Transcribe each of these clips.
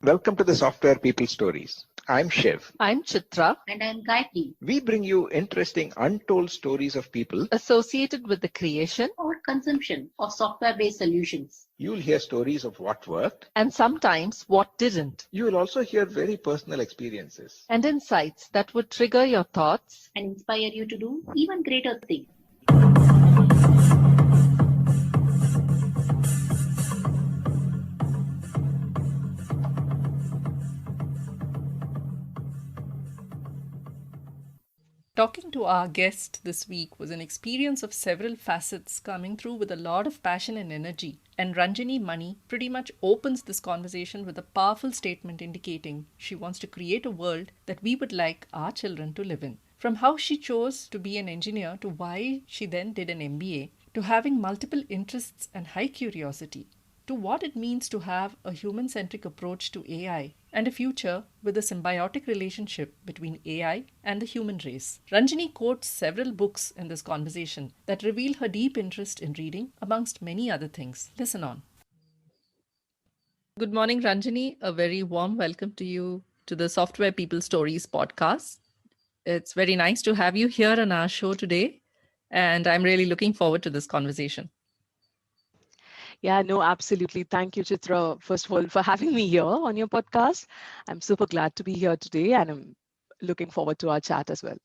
Welcome to the Software People Stories. I'm Shiv. I'm Chitra, And I'm Gayatri. We bring you interesting, untold stories of people. associated with the creation Or consumption of software-based solutions. You'll hear stories of what worked. and sometimes what didn't, You will also hear very personal experiences. and insights that would trigger your thoughts. And inspire you to do even greater things. Talking to our guest this week was an experience of several facets coming through with a lot of passion and energy. And Ranjani Mani pretty much opens this conversation with a powerful statement indicating she wants to create a world that we would like our children to live in. From how she chose to be an engineer to why she then did an MBA, to having multiple interests and high curiosity, to what it means to have a human centric approach to AI and a future with a symbiotic relationship between AI and the human race. Ranjani quotes several books in this conversation that reveal her deep interest in reading, amongst many other things. Listen on. Good morning, Ranjani. A very warm welcome to you to the Software People Stories podcast. It's very nice to have you here on our show today, and I'm really looking forward to this conversation. Yeah, no, absolutely. Thank you, Chitra, first of all, for having me here on your podcast. I'm super glad to be here today and I'm looking forward to our chat as well.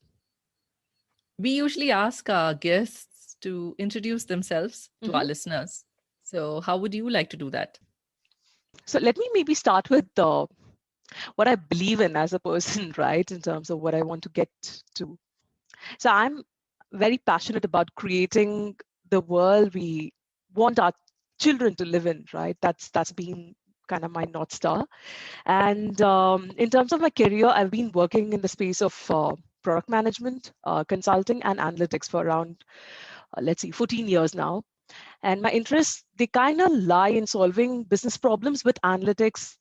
We usually ask our guests to introduce themselves to our Mhm. listeners. So, how would you like to do that? So let me maybe start with what I believe in as a person, right, in terms of what I want to get to. So I'm very passionate about creating the world we want our children to live in, right? That's been kind of my North Star. And in terms of my career, I've been working in the space of product management, consulting, and analytics for around, let's see, 14 years now. And my interests, they kind of lie in solving business problems with analytics,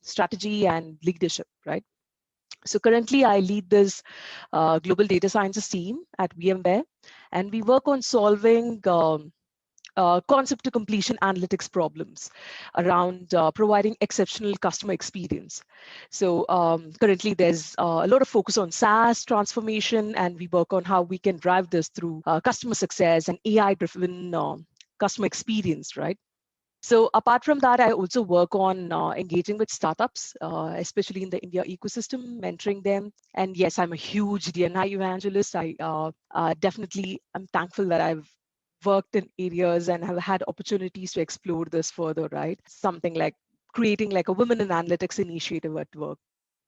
strategy, and leadership, right? So currently, I lead this global data sciences team at VMware, and we work on solving concept to completion analytics problems around providing exceptional customer experience. So currently there's a lot of focus on SaaS transformation, and we work on how we can drive this through customer success and AI-driven customer experience, right? So apart from that, I also work on engaging with startups, especially in the India ecosystem, mentoring them. And yes, I'm a huge DNI evangelist. I definitely am thankful that I've worked in areas and have had opportunities to explore this further, right? Something like creating like a women in analytics initiative at work.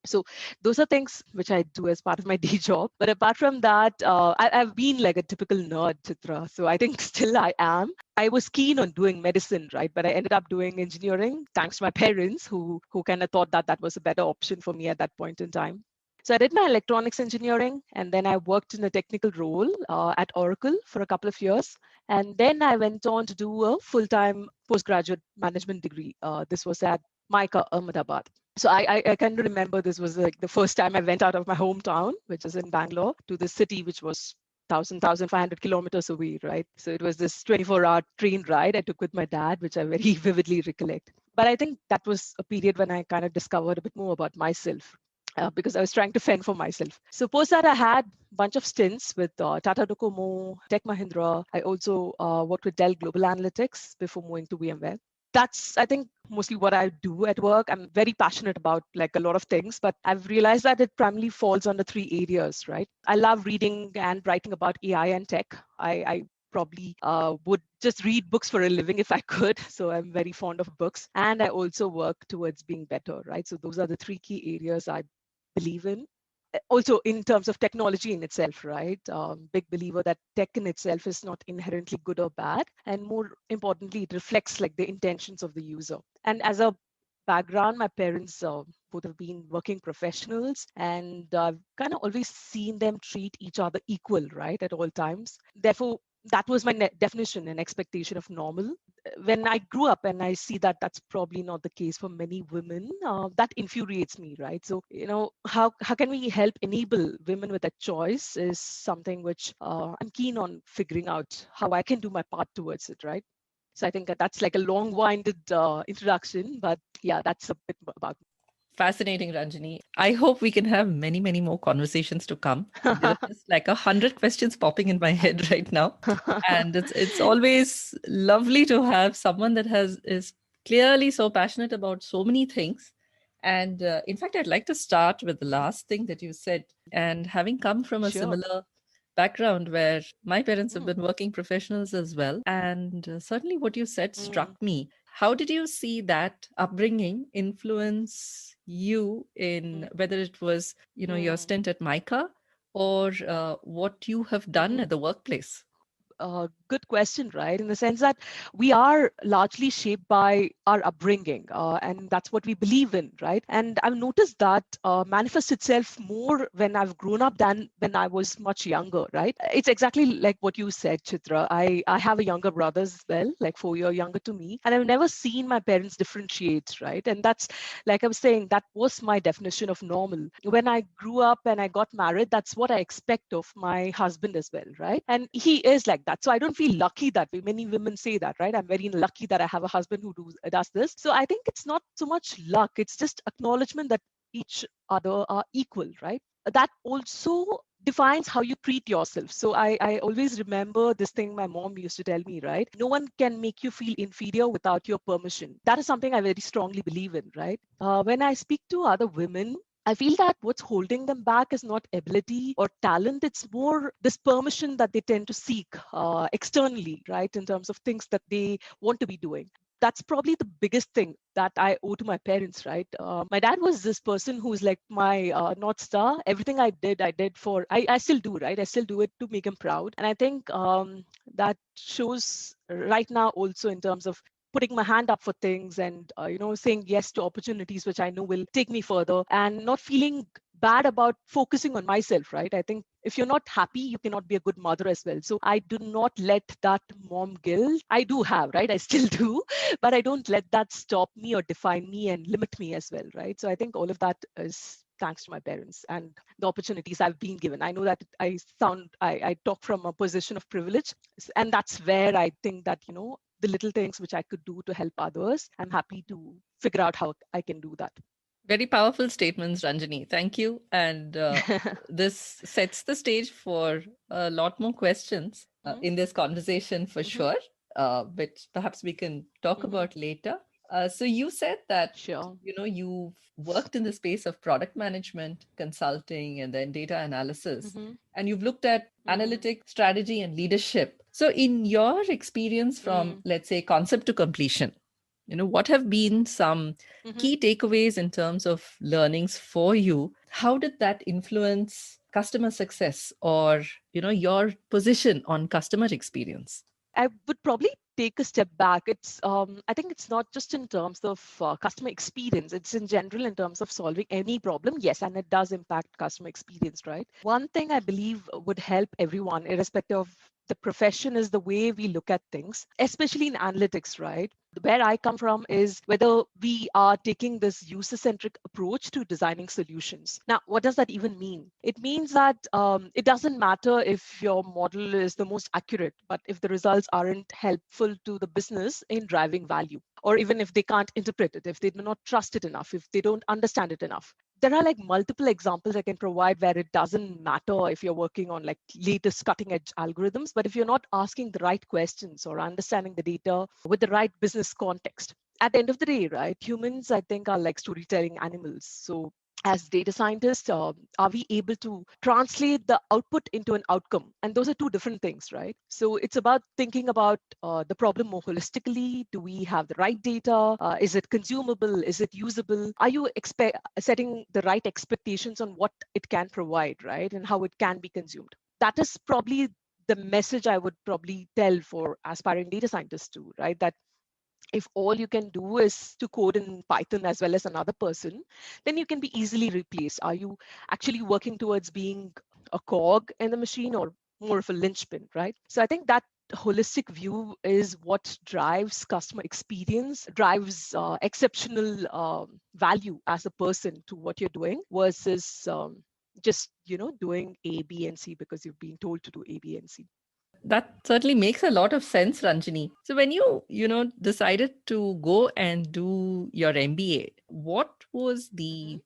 So those are things which I do as part of my day job. But apart from that, I've been like a typical nerd, Chitra. So I think still I am. I was keen on doing medicine, right? But I ended up doing engineering thanks to my parents who kind of thought that that was a better option for me at that point in time. So I did my electronics engineering, and then I worked in a technical role at Oracle for a couple of years. And then I went on to do a full-time postgraduate management degree. This was at MICA, Ahmedabad. So I kind of remember this was like the first time I went out of my hometown, which is in Bangalore, to the city, which was 1,500 kilometers away, right? So it was this 24-hour train ride I took with my dad, which I very vividly recollect. But I think that was a period when I kind of discovered a bit more about myself. Because I was trying to fend for myself. So post that, I had a bunch of stints with Tata Docomo, Tech Mahindra. I also worked with Dell Global Analytics before moving to VMware. That's, I think, mostly what I do at work. I'm very passionate about like a lot of things, but I've realized that it primarily falls under three areas, right? I love reading and writing about AI and tech. I probably would just read books for a living if I could. So I'm very fond of books. And I also work towards being better, right? So those are the three key areas I believe in. Also, in terms of technology in itself, right? Big believer that tech in itself is not inherently good or bad. And more importantly, it reflects like the intentions of the user. And as a background, my parents both have been working professionals, and I've kind of always seen them treat each other equal, right, at all times. Therefore, that was my definition and expectation of normal. When I grew up and I see that that's probably not the case for many women, that infuriates me, right? So, how can we help enable women with a choice is something which I'm keen on figuring out how I can do my part towards it, right? So I think that's like a long-winded introduction, but yeah, that's a bit about Fascinating, Ranjani. I hope we can have many, many more conversations to come. There are just like 100 questions popping in my head right now. And it's always lovely to have someone that is clearly so passionate about so many things. And in fact, I'd like to start with the last thing that you said. And having come from a Sure. similar background where my parents have Mm, been working professionals as well, and certainly what you said struck mm, me. How did you see that upbringing influence you in mm, whether it was, your mm, stint at Mica or what you have done mhm. at the workplace? Good question, right? In the sense that we are largely shaped by our upbringing, and that's what we believe in, right? And I've noticed that manifests itself more when I've grown up than when I was much younger, right? It's exactly like what you said, Chitra. I have a younger brother as well, like 4 years younger to me, and I've never seen my parents differentiate, right? And that's, like I was saying, that was my definition of normal. When I grew up and I got married, that's what I expect of my husband as well, right? And he is like that. So I don't feel lucky that way. Many women say that, right? I'm very lucky that I have a husband who does this. So I think it's not so much luck, it's just acknowledgement that each other are equal, right? That also defines how you treat yourself. So I always remember this thing my mom used to tell me, right? No one can make you feel inferior without your permission. That is something I very strongly believe in, right? When I speak to other women, I feel that what's holding them back is not ability or talent. It's more this permission that they tend to seek externally, right? In terms of things that they want to be doing. That's probably the biggest thing that I owe to my parents, right? My dad was this person who's like my North Star. Everything I did for, I still do, right? I still do it to make him proud. And I think that shows right now also in terms of putting my hand up for things and saying yes to opportunities which I know will take me further and not feeling bad about focusing on myself, right? I think if you're not happy, you cannot be a good mother as well. So I do not let that mom guilt, I do have, right? I still do, but I don't let that stop me or define me and limit me as well, right? So I think all of that is thanks to my parents and the opportunities I've been given. I know that I talk from a position of privilege, and that's where I think that, the little things which I could do to help others, I'm happy to figure out how I can do that. Very powerful statements, Ranjani. Thank you. And this sets the stage for a lot more questions Mhm, in this conversation for mhm, sure, which perhaps we can talk mhm. about later. So you said that Sure. you've worked in the space of product management, consulting, and then data analysis, Mhm, and you've looked at mhm, analytics, strategy, and leadership. So in your experience from, mm, let's say, concept to completion, what have been some mhm. key takeaways in terms of learnings for you? How did that influence customer success or your position on customer experience? I would probably take a step back. I think it's not just in terms of customer experience, it's in general in terms of solving any problem. Yes, and it does impact customer experience, right? One thing I believe would help everyone, irrespective of the profession, is the way we look at things, especially in analytics, right? Where I come from is whether we are taking this user centric approach to designing solutions. Now, what does that even mean? It means that it doesn't matter if your model is the most accurate, but if the results aren't helpful to the business in driving value, or even if they can't interpret it, if they do not trust it enough, if they don't understand it enough. There are like multiple examples I can provide where it doesn't matter if you're working on like latest cutting edge algorithms, but if you're not asking the right questions or understanding the data with the right business context. At the end of the day, right, humans, I think, are like storytelling animals. So as data scientists, are we able to translate the output into an outcome? And those are two different things, right? So it's about thinking about the problem more holistically. Do we have the right data? Is it consumable? Is it usable? Are you setting the right expectations on what it can provide, right? And how it can be consumed? That is probably the message I would probably tell for aspiring data scientists too, right? That if all you can do is to code in Python as well as another person, then you can be easily replaced. Are you actually working towards being a cog in the machine or more of a linchpin, right? So I think that holistic view is what drives customer experience, drives exceptional value as a person to what you're doing versus just doing A, B, and C because you've been told to do A, B, and C. That certainly makes a lot of sense, Ranjani. So when you decided to go and do your MBA, what was the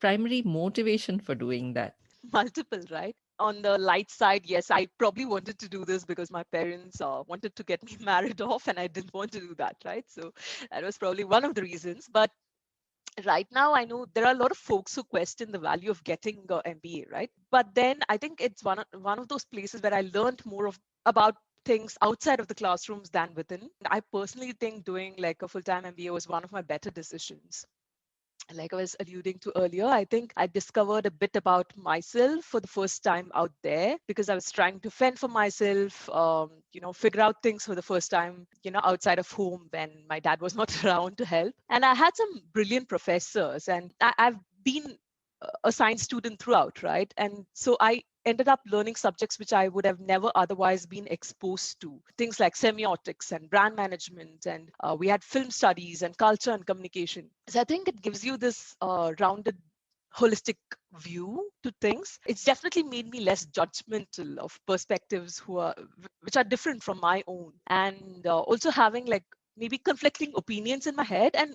primary motivation for doing that? Multiple, right? On the light side, yes, I probably wanted to do this because my parents wanted to get me married off, and I didn't want to do that, right? So that was probably one of the reasons. But right now, I know there are a lot of folks who question the value of getting a MBA, right? But then I think it's one of those places where I learned more about things outside of the classrooms than within. I personally think doing like a full-time MBA was one of my better decisions. Like I was alluding to earlier, I think I discovered a bit about myself for the first time out there because I was trying to fend for myself, figure out things for the first time, outside of home when my dad was not around to help. And I had some brilliant professors, and I've been a science student throughout, right? And so I ended up learning subjects which I would have never otherwise been exposed to. Things like semiotics and brand management, and we had film studies and culture and communication. So I think it gives you this rounded holistic view to things. It's definitely made me less judgmental of perspectives which are different from my own, and also having like maybe conflicting opinions in my head, and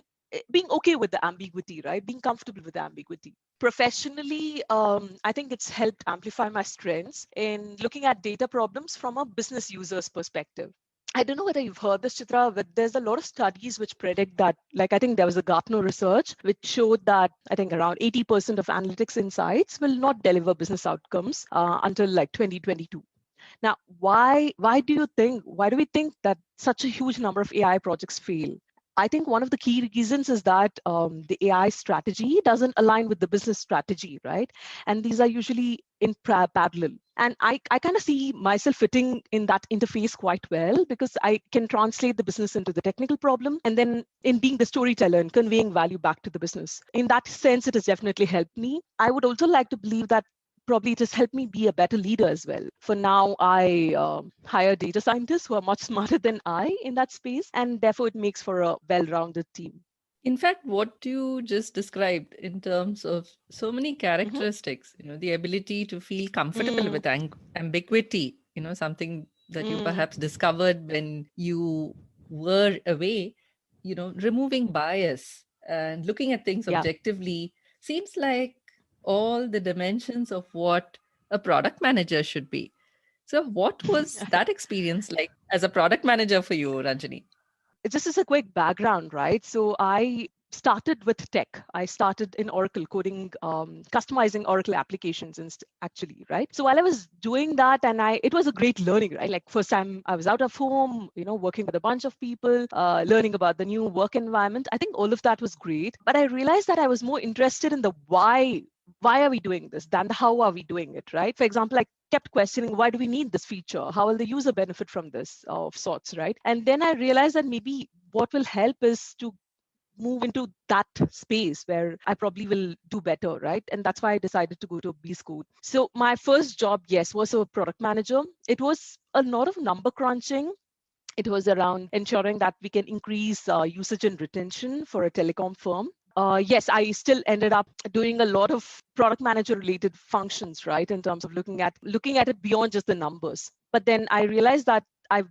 being okay with the ambiguity, right? Being comfortable with the ambiguity. Professionally, I think it's helped amplify my strengths in looking at data problems from a business user's perspective. I don't know whether you've heard this, Chitra, but there's a lot of studies which predict that, like I think there was a Gartner research which showed that I think around 80% of analytics insights will not deliver business outcomes until like 2022. Now, why do we think that such a huge number of AI projects fail? I think one of the key reasons is that the AI strategy doesn't align with the business strategy, right? And these are usually in parallel. And I kind of see myself fitting in that interface quite well because I can translate the business into the technical problem and then in being the storyteller and conveying value back to the business. In that sense, it has definitely helped me. I would also like to believe that probably it has helped me be a better leader as well. For now, I hire data scientists who are much smarter than I in that space, and therefore it makes for a well-rounded team. In fact, what you just described in terms of so many Mm-hmm. characteristics, the ability to feel comfortable Mm, with ambiguity, something that you mm, perhaps discovered when you were away, removing bias and looking at things yeah. objectively seems like all the dimensions of what a product manager should be. So, what was that experience like as a product manager for you, Ranjani? Just as a quick background, right? So I started with tech. I started in Oracle coding, customizing Oracle applications actually, right? So while I was doing that, and it was a great learning, right? Like first time I was out of home, working with a bunch of people, learning about the new work environment. I think all of that was great, but I realized that I was more interested in the why are we doing this than the how are we doing it, right? For example, I kept questioning, why do we need this feature? How will the user benefit from this of sorts, right? And then I realized that maybe what will help is to move into that space where I probably will do better, right? And that's why I decided to go to B School. So my first job, yes, was a product manager. It was a lot of number crunching. It was around ensuring that we can increase usage and retention for a telecom firm. Yes, I still ended up doing a lot of product manager related functions, right? In terms of looking at it beyond just the numbers. But then I realized that I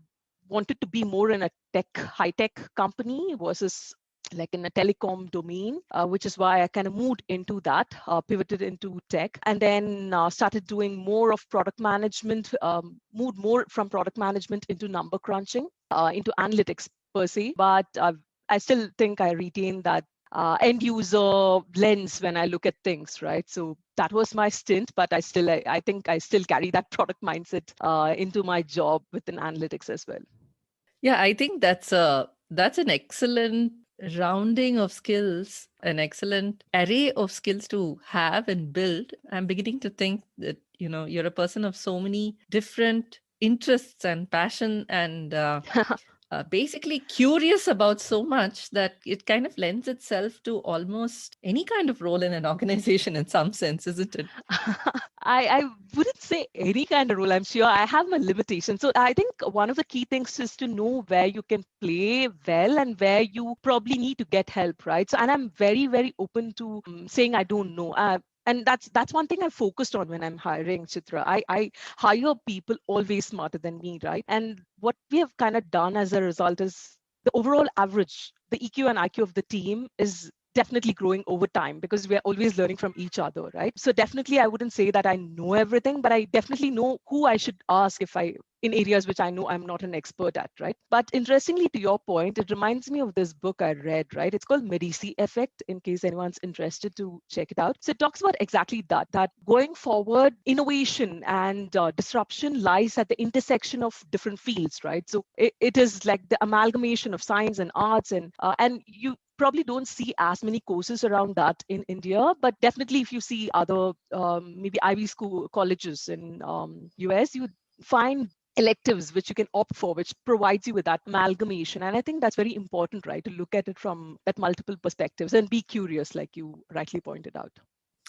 wanted to be more in a high tech company versus like in a telecom domain, which is why I kind of moved into that, pivoted into tech, and then started doing more of product management, moved more from product management into number crunching, into analytics per se. But I still think I retain that end user lens when I look at things, right? So that was my stint, but I think I still carry that product mindset into my job within analytics as well. Yeah, I think that's an excellent rounding of skills, an excellent array of skills to have and build. I'm beginning to think that you're a person of so many different interests and passion and basically curious about so much that it kind of lends itself to almost any kind of role in an organization in some sense, isn't it? I wouldn't say any kind of role. I'm sure I have my limitations. So I think one of the key things is to know where you can play well and where you probably need to get help, right? So, and I'm very, very open to saying I don't know. And that's one thing I focused on when I'm hiring, Chitra. I hire people always smarter than me, right? And what we have kind of done as a result is the overall average, the EQ and IQ of the team is definitely growing over time because we're always learning from each other, right? So definitely I wouldn't say that I know everything, but I definitely know who I should ask if I in areas which I know I'm not an expert at, right? But interestingly, to your point, it reminds me of this book I read, right? It's called Medici Effect, in case anyone's interested to check it out. So it talks about exactly that going forward, innovation and disruption lies at the intersection of different fields, right? So it is like the amalgamation of science and arts, and you probably don't see as many courses around that in India, but definitely if you see other maybe Ivy school colleges in US, you find electives which you can opt for, which provides you with that amalgamation. And I think that's very important, right? To look at it from that multiple perspectives and be curious, like you rightly pointed out.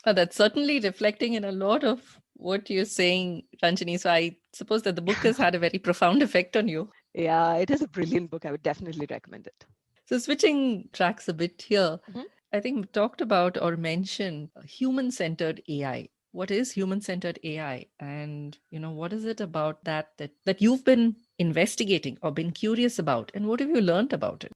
That's certainly reflecting in a lot of what you're saying, Ranjani. So I suppose that the book has had a very profound effect on you. Yeah, it is a brilliant book. I would definitely recommend it. So switching tracks a bit here, Mhm. I think we talked about or mentioned human-centered AI. What is human-centered AI? And what is it about that you've been investigating or been curious about? And what have you learned about it?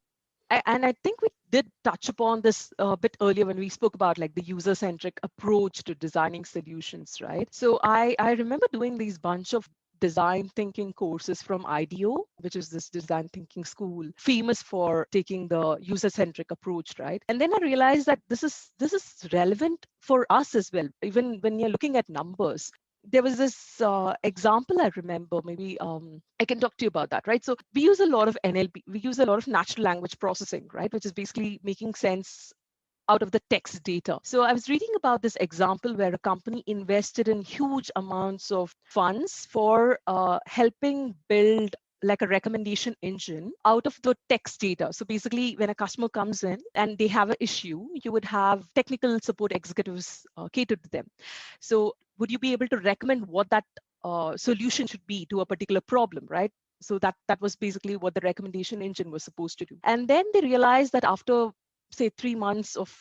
And I think we did touch upon this a bit earlier when we spoke about like the user-centric approach to designing solutions, right? So I remember doing these bunch of design thinking courses from IDEO, which is this design thinking school, famous for taking the user-centric approach, right? And then I realized that this is relevant for us as well, even when you're looking at numbers. There was this example I remember, maybe I can talk to you about that, right? So we use a lot of NLP, we use a lot of natural language processing, right? Which is basically making sense out of the text data. So I was reading about this example where a company invested in huge amounts of funds for helping build like a recommendation engine out of the text data. So basically, when a customer comes in and they have an issue, you would have technical support executives catered to them. So would you be able to recommend what that solution should be to a particular problem, right? So that was basically what the recommendation engine was supposed to do. And then they realized that after say 3 months of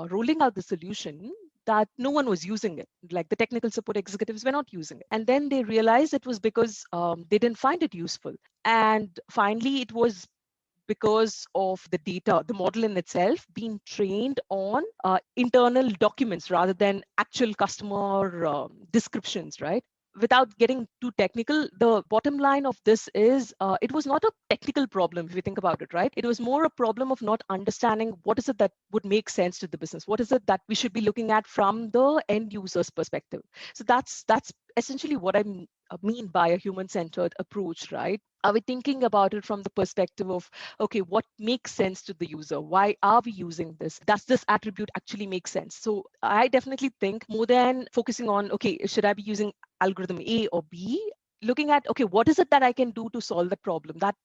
rolling out the solution, that no one was using it. Like the technical support executives were not using it. And then they realized it was because they didn't find it useful. And finally, it was because of the data, the model in itself being trained on internal documents rather than actual customer descriptions, right? Without getting too technical, the bottom line of this is it was not a technical problem, if you think about it, right? It was more a problem of not understanding what is it that would make sense to the business. What is it that we should be looking at from the end user's perspective? So that's essentially what I mean by a human-centered approach, right? Are we thinking about it from the perspective of, okay, what makes sense to the user? Why are we using this? Does this attribute actually make sense? So I definitely think more than focusing on, okay, should I be using algorithm A or B, looking at, okay, what is it that I can do to solve the problem? That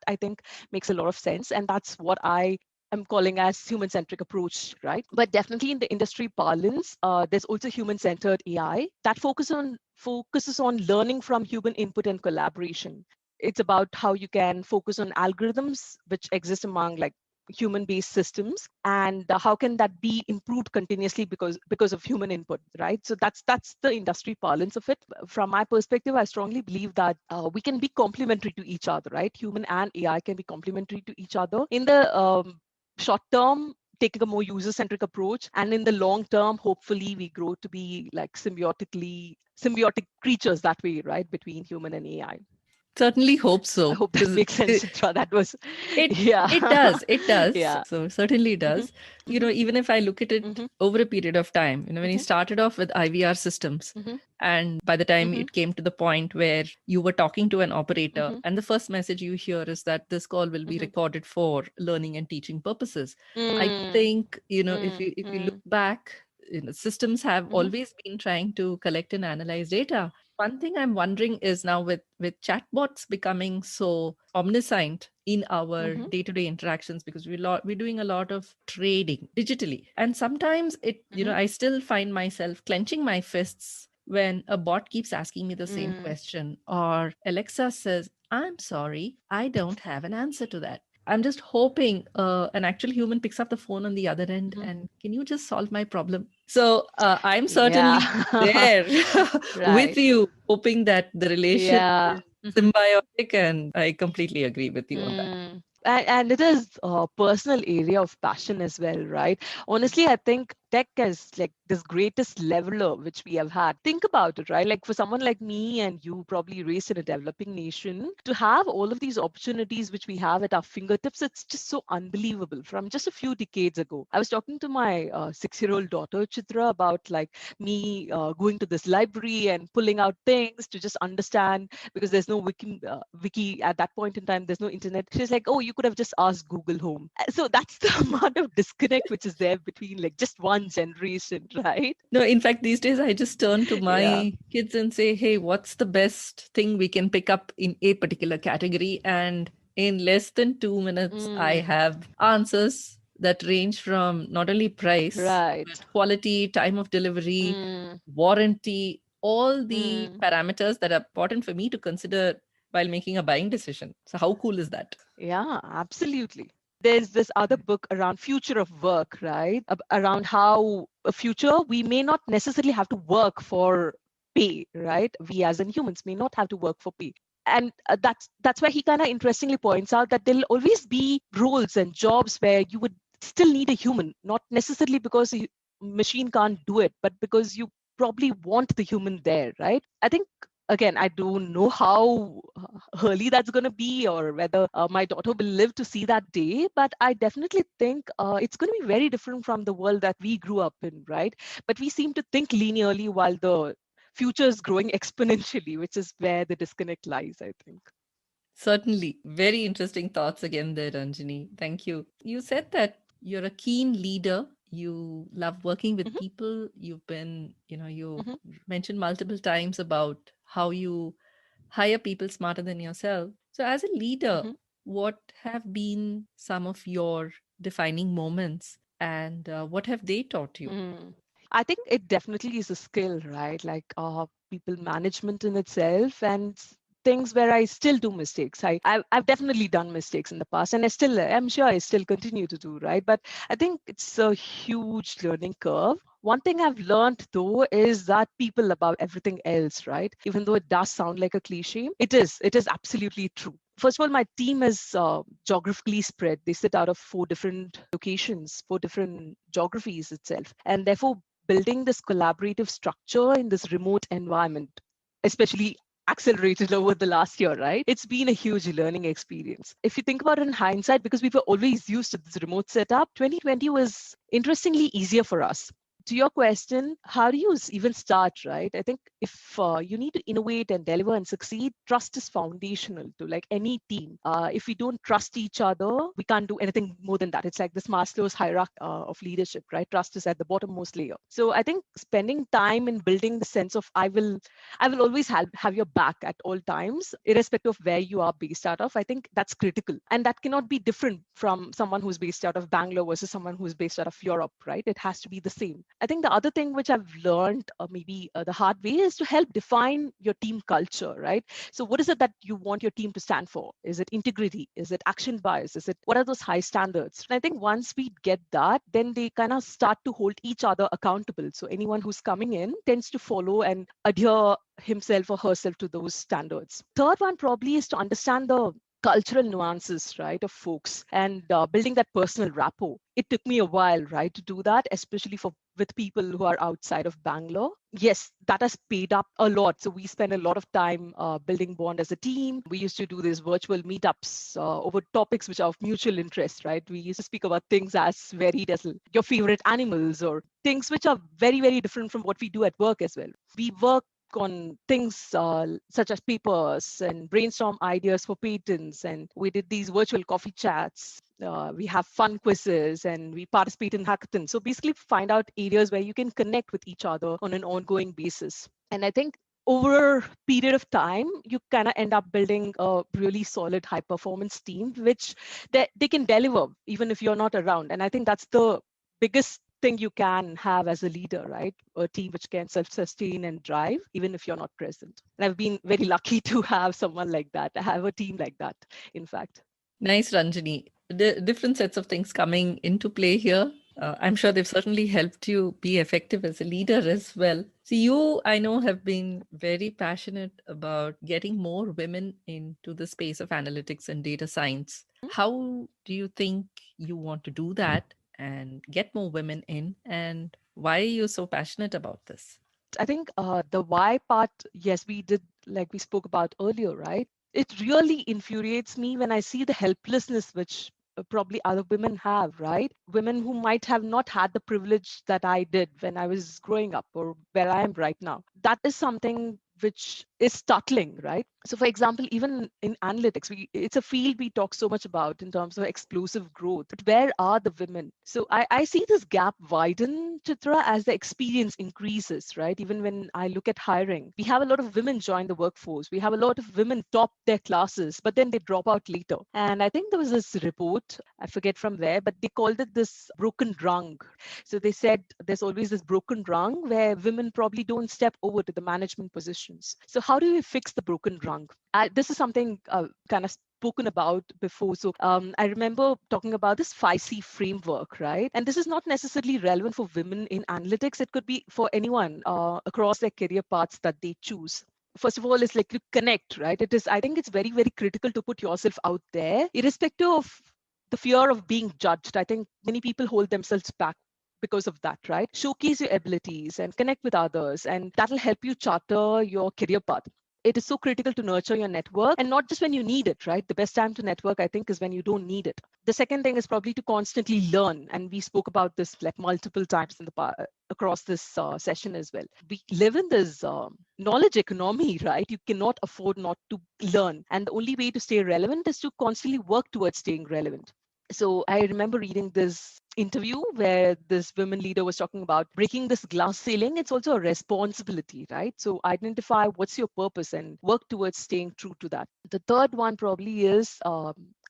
I think makes a lot of sense. And that's what I am calling as human-centric approach, right? But definitely in the industry parlance, there's also human-centered AI that focuses on learning from human input and collaboration. It's about how you can focus on algorithms which exist among like human-based systems, and how can that be improved continuously because of human input, right? So that's the industry parlance of it. From my perspective, I strongly believe that we can be complementary to each other, right? Human and AI can be complementary to each other in the short term, taking a more user-centric approach, and in the long term, hopefully we grow to be like symbiotic creatures that way, right, between human and AI. Certainly hope I so, hope that because makes sense, Chitra. That was, it yeah. it does. Yeah. So certainly Hmm. does. Even if I look at it Hmm. over a period of time, when you Hmm. started off with IVR systems, Hmm. and by the time Hmm. it came to the point where you were talking to an operator, Hmm. and the first message you hear is that this call will be Hmm. recorded for learning and teaching purposes. I Mm, think, if you look mm, back, systems have mhm, always been trying to collect and analyze data. One thing I'm wondering is now with chatbots becoming so omniscient in our mhm, day-to-day interactions, because we're doing a lot of trading digitally, and sometimes mhm, I still find myself clenching my fists when a bot keeps asking me the same mm, question, or Alexa says, "I'm sorry, I don't have an answer to that." I'm just hoping an actual human picks up the phone on the other end Mhm. and can you just solve my problem? So I'm Yeah. certainly there with Right. you, hoping that the relation Yeah. is Mhm. symbiotic, and I completely agree with you on that. And it is a personal area of passion as well, right? Honestly, I think tech is like this greatest leveler which we have had. Think about it, right? Like for someone like me and you, probably raised in a developing nation, to have all of these opportunities which we have at our fingertips, it's just so unbelievable. From just a few decades ago, I was talking to my 6-year-old daughter, Chitra, about like me going to this library and pulling out things to just understand, because there's no wiki at that point in time, there's no internet. She's like, oh, you could have just asked Google Home. So that's the amount of disconnect which is there between like just one generation, right? No, in fact, these days I just turn to Yeah. my kids and say, hey, what's the best thing we can pick up in a particular category? And in less than 2 minutes, I Mm, have answers that range from not only price, right. but quality, time of delivery, Mm, warranty, all the mm, parameters that are important for me to consider while making a buying decision. So, how cool is that? yeah, absolutely. There's this other book around future of work, right? Around how a future we may not necessarily have to work for pay, right? We as in humans may not have to work for pay. And that's where he kind of interestingly points out that there'll always be roles and jobs where you would still need a human, not necessarily because a machine can't do it, but because you probably want the human there, right? I think again, I don't know how early that's going to be, or whether my daughter will live to see that day, but I definitely think it's going to be very different from the world that we grew up in, right? But we seem to think linearly while the future is growing exponentially, which is where the disconnect lies, I think. Certainly. Very interesting thoughts again there, Ranjani. Thank you. You said that you're a keen leader. You love working with Hmm. people. You've been, you Hmm. mentioned multiple times about how you hire people smarter than yourself. So, as a leader, Hmm. what have been some of your defining moments, and what have they taught you? Mm. I think it definitely is a skill, right? Like people management in itself, and things where I still do mistakes. I've definitely done mistakes in the past, and I'm sure I still continue to do, right? But I think it's a huge learning curve. One thing I've learned though is that people above everything else, right? Even though it does sound like a cliche, it is absolutely true. First of all, my team is geographically spread. They sit out of 4 different locations, 4 different geographies itself. And therefore, building this collaborative structure in this remote environment, especially accelerated over the last year, right? It's been a huge learning experience. If you think about it in hindsight, because we were always used to this remote setup, 2020 was interestingly easier for us. To your question, how do you even start, right? I think if you need to innovate and deliver and succeed, trust is foundational to like any team. If we don't trust each other, we can't do anything more than that. It's like this Maslow's hierarchy of leadership, right? Trust is at the bottommost layer. So I think spending time in building the sense of I will always have your back at all times, irrespective of where you are based out of. I think that's critical. And that cannot be different from someone who's based out of Bangalore versus someone who's based out of Europe, right? It has to be the same. I think the other thing which I've learned, maybe the hard way, is to help define your team culture, right? So what is it that you want your team to stand for? Is it integrity? Is it action bias? What are those high standards? And I think once we get that, then they kind of start to hold each other accountable. So anyone who's coming in tends to follow and adhere himself or herself to those standards. Third one probably is to understand the cultural nuances, right, of folks, and building that personal rapport. It took me a while, right, to do that, especially for with people who are outside of Bangalore. Yes, that has paid up a lot. So we spend a lot of time building bond as a team. We used to do these virtual meetups over topics which are of mutual interest, right? We used to speak about things as varied as your favorite animals, or things which are very, very different from what we do at work as well. We work on things such as papers and brainstorm ideas for patents. And we did these virtual coffee chats. We have fun quizzes and we participate in hackathons. So basically find out areas where you can connect with each other on an ongoing basis. And I think over a period of time, you kind of end up building a really solid high performance team, which they can deliver even if you're not around. And I think that's the biggest thing you can have as a leader, right? A team which can self-sustain and drive, even if you're not present. And I've been very lucky to have someone like that. I have a team like that, in fact. Nice, Ranjani. Different sets of things coming into play here. I'm sure they've certainly helped you be effective as a leader as well. So, you, I know, have been very passionate about getting more women into the space of analytics and data science. How do you think you want to do that and get more women in? And why are you so passionate about this? I think the why part, yes, we did, like we spoke about earlier, right? It really infuriates me when I see the helplessness which probably other women have, right? Women who might have not had the privilege that I did when I was growing up or where I am right now. That is something which is startling, right? So, for example, even in analytics, it's a field we talk so much about in terms of explosive growth. But where are the women? So, I see this gap widen, Chitra, as the experience increases, right? Even when I look at hiring, we have a lot of women join the workforce. We have a lot of women top their classes, but then they drop out later. And I think there was this report, I forget from where, but they called it this broken rung. So they said there's always this broken rung where women probably don't step over to the management positions. So how do we fix the broken rung? This is something kind of spoken about before. So I remember talking about this 5C framework, right? And this is not necessarily relevant for women in analytics. It could be for anyone across their career paths that they choose. First of all, it's like to connect, right? I think it's very, very critical to put yourself out there, irrespective of the fear of being judged. I think many people hold themselves back because of that, right? Showcase your abilities and connect with others, and that'll help you charter your career path. It is so critical to nurture your network, and not just when you need it, right? The best time to network, I think, is when you don't need it. The second thing is probably to constantly learn, and we spoke about this like multiple times in the across this session as well. We live in this knowledge economy, right? You cannot afford not to learn, and the only way to stay relevant is to constantly work towards staying relevant. So I remember reading this interview where this women leader was talking about breaking this glass ceiling. It's also a responsibility, right? So identify what's your purpose and work towards staying true to that. The third one probably is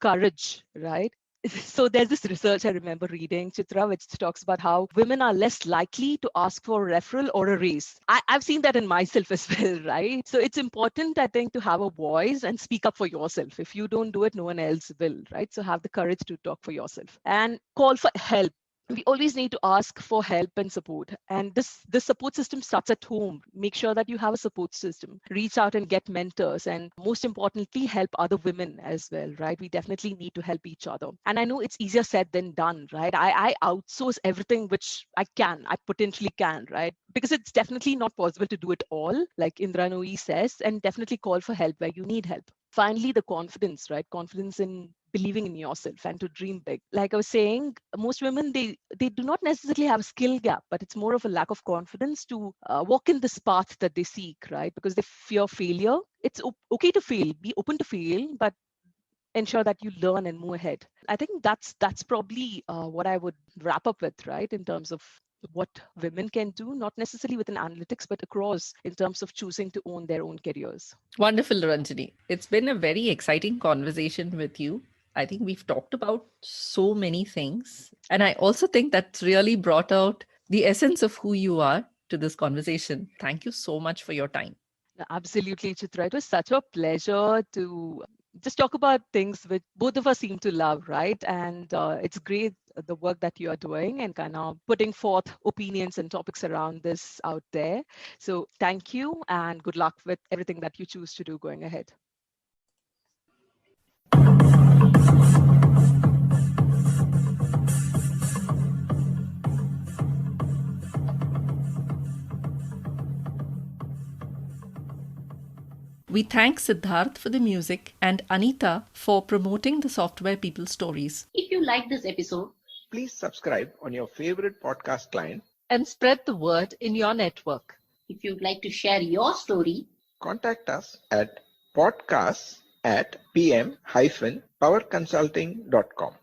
courage, right? So there's this research I remember reading, Chitra, which talks about how women are less likely to ask for a referral or a raise. I've seen that in myself as well, right? So it's important, I think, to have a voice and speak up for yourself. If you don't do it, no one else will, right? So have the courage to talk for yourself and call for help. We always need to ask for help and support, and this support system starts at home. Make sure that you have a support system. Reach out and get mentors, and most importantly, help other women as well, right? We definitely need to help each other, and I know it's easier said than done, right? I outsource everything which I potentially can, right? Because it's definitely not possible to do it all, like Indra Nooyi says, and definitely call for help where you need help. Finally, the confidence, right? Confidence in believing in yourself and to dream big. Like I was saying, most women, they do not necessarily have a skill gap, but it's more of a lack of confidence to walk in this path that they seek, right? Because they fear failure. It's okay to fail, be open to fail, but ensure that you learn and move ahead. I think that's probably what I would wrap up with, right? In terms of what women can do, not necessarily within analytics, but across in terms of choosing to own their own careers. Wonderful, Ranjani. It's been a very exciting conversation with you. I think we've talked about so many things. And I also think that's really brought out the essence of who you are to this conversation. Thank you so much for your time. Absolutely, Chitra. It was such a pleasure to just talk about things which both of us seem to love, right? And it's great the work that you are doing and kind of putting forth opinions and topics around this out there. So thank you and good luck with everything that you choose to do going ahead. We thank Siddharth for the music and Anita for promoting the Software People stories. If you like this episode, Please subscribe on your favorite podcast client. And spread the word in your network. if you'd like to share your story, Contact us at podcasts@pm-powerconsulting.com.